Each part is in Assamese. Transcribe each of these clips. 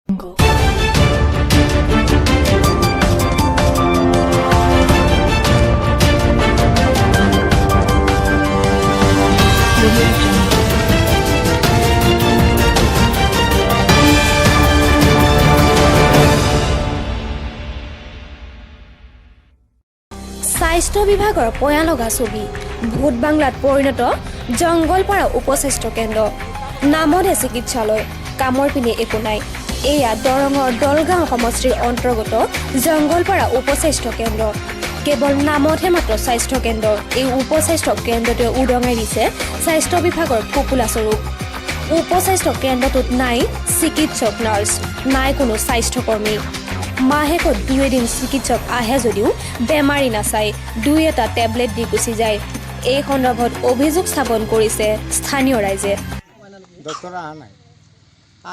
স্বাস্থ্য বিভাগৰ পয়া লগা ছবি ভূত বাংলাত পৰিণত জংগলপাৰা উপস্বাস্থ্য কেন্দ্ৰ নামতহে চিকিৎসালয় কামৰ পিনে একো নাই এয়া দৰঙৰ দলগাঁও সমষ্টিৰ অন্তৰ্গত জংগলপাৰা উপস্বাস্থ্য কেন্দ্ৰ কেৱল নামতহে মাত্ৰ স্বাস্থ্য কেন্দ্ৰ এই উপস্বাস্থ্য কেন্দ্ৰটোৱে উদঙাই দিছে স্বাস্থ্য বিভাগৰ ফুপুলা স্বৰূপ উপস্বাস্থ্য কেন্দ্ৰটোত নাই চিকিৎসক নাৰ্ছ নাই কোনো স্বাস্থ্যকৰ্মী মাহেকত 2 দিন চিকিৎসক আহে যদিও বেমাৰী নাচায় 2-এটা টেবলেট দি গুচি যায় এই সন্দৰ্ভত অভিযোগ স্থাপন কৰিছে স্থানীয় ৰাইজে ডক্টৰ আহা নাই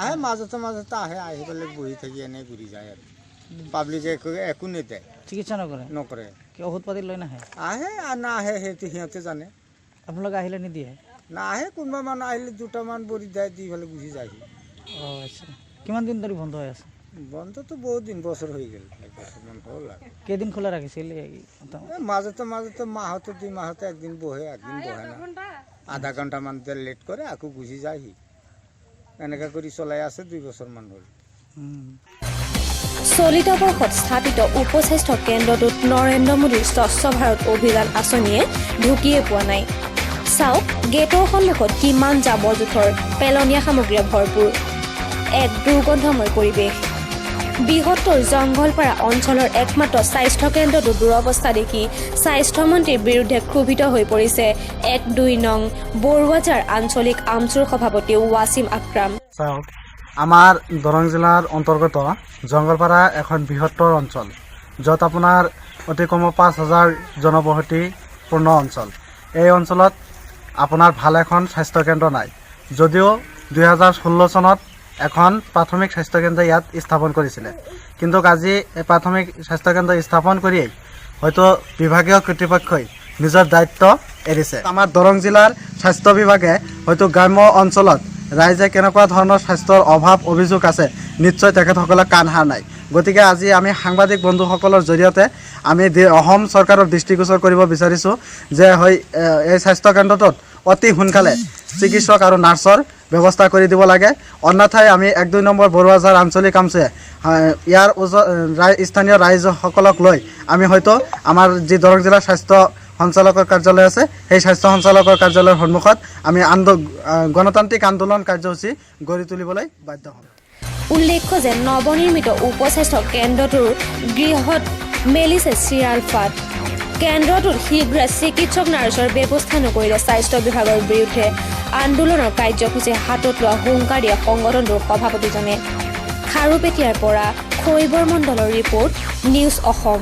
আহে মাজতে আহে আহি পেলাই বহি থাকি এনে ঘূৰি যায় আৰু পাব্লিকে একো নিদিয়ে চিকিৎসা নকৰে কি ঔষধ পাতি লৈ নাহে আহে আৰু না আহে সেইটো সিহঁতে জানে আপোনালোকে আহিলে নিদিয়ে না আহে কোনোবা মানুহ আহিলে 2টামান বৰি দিয়ে দি পেলাই গুচি যায় আচ্ছা কিমান দিন ধৰি বন্ধ হৈ আছে বন্ধটো বহুত দিন বছৰ হৈ গ'ল 1 বছৰমান হ'ল আৰু কেইদিন খোলা ৰাখিছিল মাজতে মাহতে 2 মাহতে একদিন বহে না আধা ঘণ্টামান লেট কৰে আকৌ গুচি যায়হি এনেকৈ কৰি চলাই আছে 2 বছৰমান হ'ল চলিত বৰ্ষত স্থাপিত উপস্বাস্থ্য কেন্দ্ৰটোত নৰেন্দ্ৰ মোদীৰ স্বচ্ছ ভাৰত অভিযান আঁচনিয়ে ঢুকিয়ে পোৱা নাই চাওক গেটৰ সন্মুখত কিমান জাবৰ জোথৰ পেলনীয়া সামগ্ৰীৰে ভৰপূৰ এক দুৰ্গন্ধময় পৰিৱেশ বৃহত্তৰ জংগলপাৰা অঞ্চলৰ একমাত্ৰ স্বাস্থ্য কেন্দ্ৰটো দুৰৱস্থা দেখি স্বাস্থ্যমন্ত্ৰীৰ বিৰুদ্ধে ক্ষোভিত হৈ পৰিছে 1-2 নং বৰুৱাজাৰ আঞ্চলিক আমচুৰ সভাপতি ৱাছিম আকৰাম আমাৰ দৰং জিলাৰ অন্তৰ্গত জংগলপাৰা এখন বৃহত্তৰ অঞ্চল য'ত আপোনাৰ অতি কম 5000 জনবসতিপূৰ্ণ অঞ্চল এই অঞ্চলত আপোনাৰ ভাল এখন স্বাস্থ্য কেন্দ্ৰ নাই যদিও 2016 চনত এখন প্ৰাথমিক স্বাস্থ্য কেন্দ্ৰ ইয়াত স্থাপন কৰিছিলে কিন্তু আজি এই প্ৰাথমিক স্বাস্থ্য কেন্দ্ৰ স্থাপন কৰিয়েই হয়তো বিভাগীয় কৰ্তৃপক্ষই নিজৰ দায়িত্ব এৰিছে আমাৰ দৰং জিলাৰ স্বাস্থ্য বিভাগে হয়তো গ্ৰাম্য অঞ্চলত ৰাইজে কেনেকুৱা ধৰণৰ স্বাস্থ্যৰ অভাৱ অভিযোগ আছে নিশ্চয় তেখেতসকলে কাণ সাৰ নাই গতিকে আজি আমি সাংবাদিক বন্ধুসকলৰ জৰিয়তে আমি অসম চৰকাৰৰ দৃষ্টিগোচৰ কৰিব বিচাৰিছোঁ যে হয় এই স্বাস্থ্য কেন্দ্ৰটোত অতি সোনকালে চিকিৎসক আৰু নাৰ্ছৰ ব্যৱস্থা কৰি দিব লাগে অন্যথাই আমি 1-2 নম্বৰ বৰুৱাজাৰ আঞ্চলিক আমচুৱে ইয়াৰ স্থানীয় ৰাইজসকলক লৈ আমি হয়তো আমাৰ যি দৰং জিলাৰ স্বাস্থ্য সঞ্চালকৰ কাৰ্যালয় আছে সেই স্বাস্থ্য সঞ্চালকৰ কাৰ্যালয়ৰ সন্মুখত আমি গণতান্ত্ৰিক আন্দোলন কাৰ্যসূচী গঢ়ি তুলিবলৈ বাধ্য হ'ম উল্লেখ্য যে নৱনিৰ্মিত উপস্বাস্থ্য কেন্দ্ৰটোৰ গৃহত মেলিছে চিৰাল ফাট কেন্দ্ৰটোত শীঘ্ৰে চিকিৎসক নাৰ্ছৰ ব্যৱস্থা নকৰিলে স্বাস্থ্য বিভাগৰ বিৰুদ্ধে আন্দোলনৰ কাৰ্যসূচী হাতত লোৱা হুংকাৰ দিয়া সংগঠনটোৰ সভাপতিজনে খাৰুপেটীয়াৰ পৰা খৈবৰ মণ্ডলৰ ৰিপৰ্ট নিউজ অসম।